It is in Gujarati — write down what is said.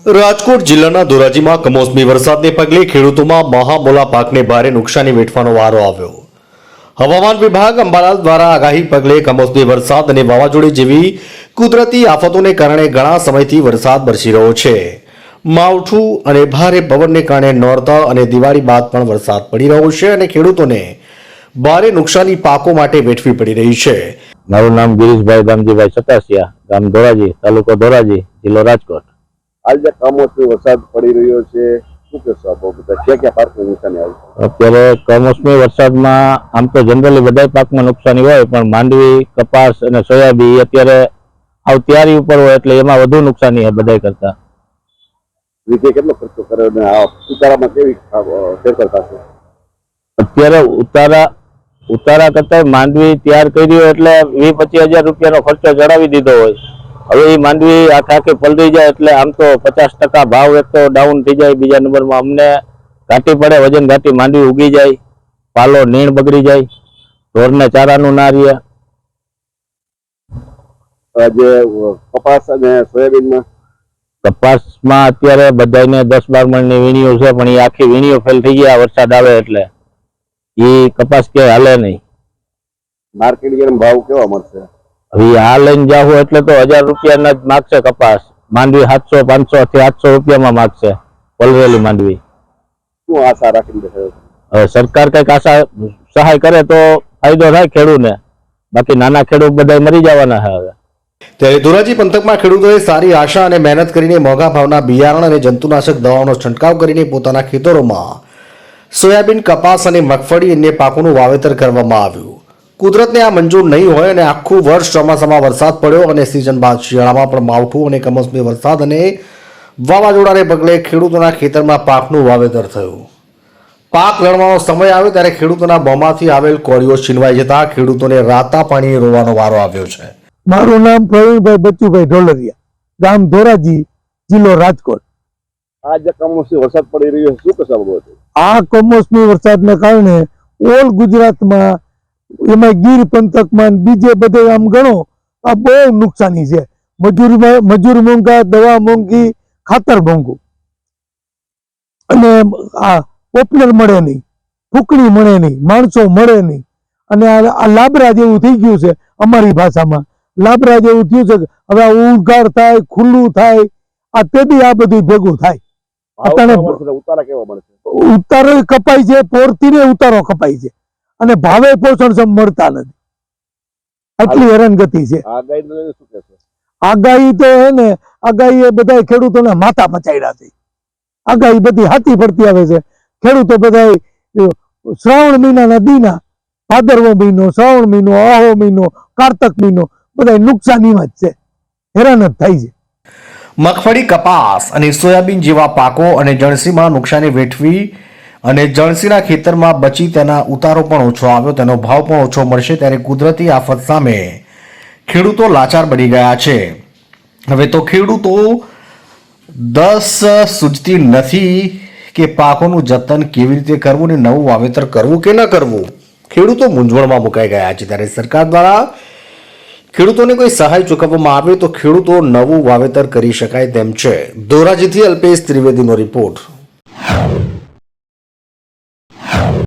રાજકોટ જિલ્લાના ધોરાજીમાં કમોસમી વરસાદને પગલે ખેડૂતોમાં મહામોલા પાકને ભારે નુકસાની વેઠવાનો વારો આવ્યો। હવામાન વિભાગ અંબાલાલ દ્વારા આગાહી પગલે કમોસમી વરસાદ અને વાવાઝોડી જેવી કુદરતી આફતોને કારણે ઘણા સમયથી વરસાદ વરસી રહ્યો છે। માવઠું અને ભારે પવનને કારણે નોરતા અને દિવાળી બાદ પણ વરસાદ પડી રહ્યો છે અને ખેડૂતોને ભારે નુકસાની પાકો માટે વેઠવી પડી રહી છે। મારું નામ ગિરીશભાઈ ગામજીભાઈ સતાસિયા, ગામ ધોરાજી, તાલુકો ધોરાજી, જિલ્લો રાજકોટ। આજે કમોસમી વરસાદ પડી રહ્યો છે, શું કહેશો આપ બધા? ક્યાં પાકને નુકસાની આવી? અત્યારે કમોસમી વરસાદમાં આમ તો જનરલી બધા પાકમાં નુકસાની હોય, પણ માંડવી, કપાસ અને સોયાબીન અત્યારે આવ તૈયારી ઉપર હોય એટલે એમાં વધુ નુકસાની છે બધા કરતા। રીતે કેટલો ખર્ચો કર્યો અને આ ઉતારામાં કેવી ફેરફાર થશે? અત્યારે ઉતારા કરતા માંડવી તૈયાર કરી એટલે 20-25 હજાર રૂપિયાનો ખર્ચો ચડાવી દીધો હોય। હવે એ માંડવી આખે પલળી જાય એટલે આમ તો 50% ભાવ એક તો ડાઉન થઈ જાય, બીજા નંબરમાં અમને ઘાટી પડે, વજન ઘાટી માંડવી ઉગી જાય, પાલો નીણ બગડી જાય, ઢોરને ચારાનું ના રહે। આજે કપાસ અને સોયાબીનમાં કપાસમાં અત્યારે બધાને 10-12 મણની વીણીઓ છે, પણ એ આખી વીણીઓ ફેલ થઈ ગયા વરસાદ આવે એટલે એ કપાસ કે હાલે નહીં। માર્કેટ ભાવ કેવા મળશે? હવે આ લઈને જાવ એટલે તો 1000 રૂપિયાના જ માગશે કપાસ, માંડવી 700, 500 થી 800 રૂપિયામાં માગશે પલરેલી માંડવી। શું આશા રાખીને હવે સરકાર કઈક આશા સહાય કરે તો ફાયદો થાય ખેડૂતને, બાકી નાના ખેડૂત બધા મરી જવાના છે હવે। ત્યારે ધોરાજી પંથકમાં ખેડૂતોએ સારી આશા અને મહેનત કરીને મોંઘા ભાવના બિયારણ અને જંતુનાશક દવાઓનો છંટકાવ કરીને પોતાના ખેતરોમાં સોયાબીન, કપાસ અને મગફળી અન્ય પાકોનું વાવેતર કરવામાં આવ્યું। કુદરતને આ મંજૂર નહીં હોય અને આખું વર્ષ ચોમાસામાં વરસાદ પડ્યો અને સિઝન બાદ શિયાળામાં પણ માવઠું અને કમોસમી વરસાદ અને વાવાઝોડાને પગલે ખેડૂતોના ખેતરમાં પાકનું વાવેતર થયું। પાક લણવાનો સમય આવ્યો ત્યારે ખેડૂતોના મોંમાંથી આવેલ કોળીઓ છીનવાઈ જતા ખેડૂતોને રાતા પાણીએ રોવાનો વારો આવ્યો છે। મારું નામ પ્રવીણભાઈ બચ્ચુભાઈ ઢોલરિયા, ગામ ધોરાજી, જિલ્લો રાજકોટ। આજે કમોસમી વરસાદ પડી રહ્યો છે, શું કહેશો બાબત? આ કમોસમી વરસાદને કારણે ઓલ ગુજરાતમાં, એમાં ગીર પંથકમાં, બીજે બધે આમ ગણો આ બહુ નુકસાની છે। મજૂર મોંઘા, દવા મોંઘી, ખાતર મોંઘું, અને આ પોપલર મળે નહીં, ફૂકણી મળે નહીં, માણસો મળે નહીં, અને આ લાબરા જેવું થઈ ગયું છે। અમારી ભાષામાં લાબરા જેવું થયું છે। હવે આ ઉઘાડ થાય, ખુલ્લું થાય, આ તેથી આ બધું ભેગું થાય। ઉતારા કેવા મળશે? ઉતારો કપાય છે, પોરથી ને ઉતારો કપાય છે, અને ભાવે પોષણ મળતા નથી, આટલી હેરાનગતિ છે। આગાહી તો હે ને, આગાહી એ બધા ખેડૂતોને માથા પચાડ્યા છે। આગાહી બધી હાથી પડતી આવે છે। ખેડૂતો બધા શ્રાવણ મહિનાના દીના, ભાદરવો મહિનો, શ્રાવણ મહિનો, આહો મહિનો, કારતક મહિનો, બધા નુકસાનીમાં જ છે, હેરાન જ થાય છે। મગફળી, કપાસ અને સોયાબીન જેવા પાકો અને જણસીમાં નુકસાની વેઠવી અને જણસીના ખેતરમાં બચી તેના ઉતારો પણ ઓછો આવ્યો, તેનો ભાવ પણ ઓછો મળશે ત્યારે કુદરતી આફત સામે ખેડૂતો લાચાર બની ગયા છે। હવે તો ખેડૂતો 10 સૂચતી નથી કે પાકોનું જતન કેવી રીતે કરવું ને નવું વાવેતર કરવું કે ન કરવું। ખેડૂતો મૂંઝવણમાં મુકાઈ ગયા છે ત્યારે સરકાર દ્વારા ખેડૂતોને કોઈ સહાય ચૂકવવામાં આવે તો ખેડૂતો નવું વાવેતર કરી શકાય તેમ છે। ધોરાજીથી અલ્પેશ ત્રિવેદીનો રિપોર્ટ।